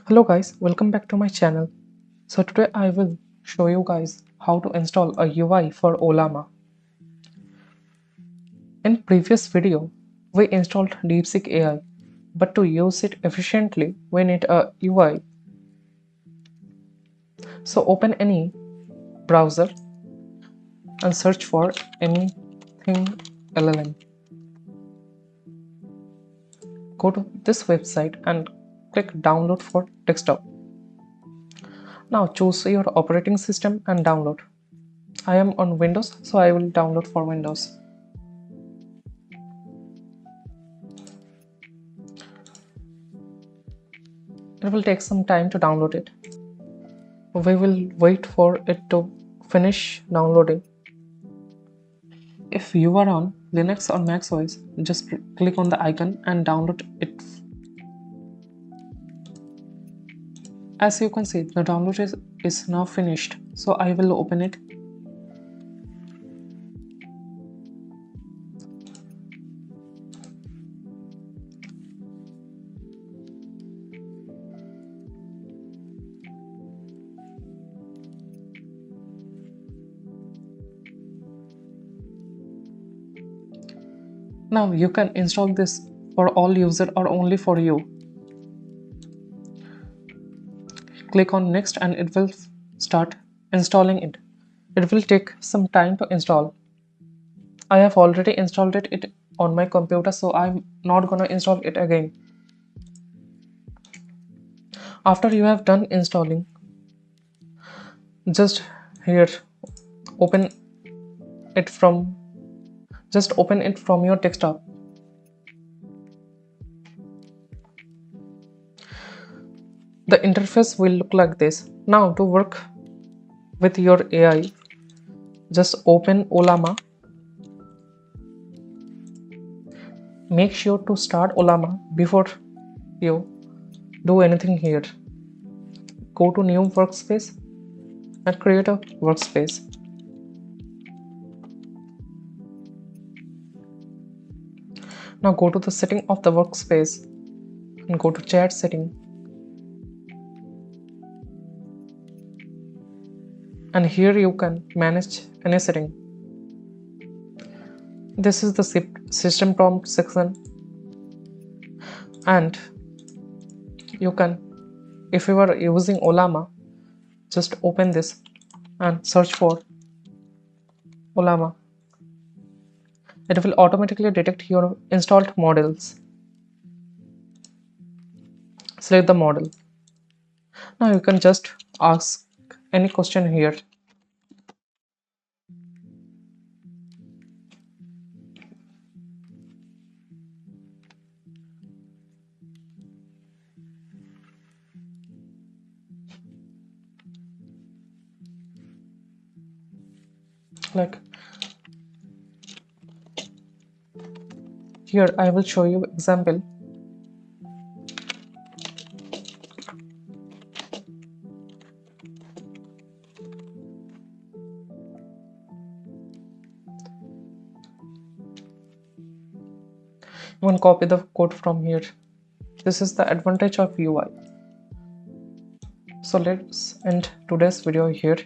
Hello guys, welcome back to my channel. So today I will show you guys how to install a UI for Ollama. In previous video, we installed DeepSeek AI, but to use it efficiently, we need a UI. So open any browser and search for anything LLM. Go to this website and click download for desktop. Now choose your operating system and download. I am on Windows, so I will download for Windows. It will take some time to download it. We will wait for it to finish downloading. If you are on Linux or Mac OS, just click on the icon and download it. As you can see, the download is now finished, so I will open it. Now you can install this for all users or only for you. Click on next and it will start installing it. It will take some time to install. I have already installed it on my computer, so I'm not gonna install it again. After you have done installing, just here open it from your desktop. The interface will look like this. Now to work with your AI, just open Ollama. Make sure to start Ollama before you do anything here. Go to new workspace and create a workspace. Now go to the setting of the workspace and go to chat setting. And here you can manage any setting. This is the system prompt section, and you can, if you are using Ollama, just open this and search for Ollama. It will automatically detect your installed models. Select the model. Now you can just ask any question here. Like here I will show you example. You can copy the code from here. This is the advantage of UI. So let's end today's video here.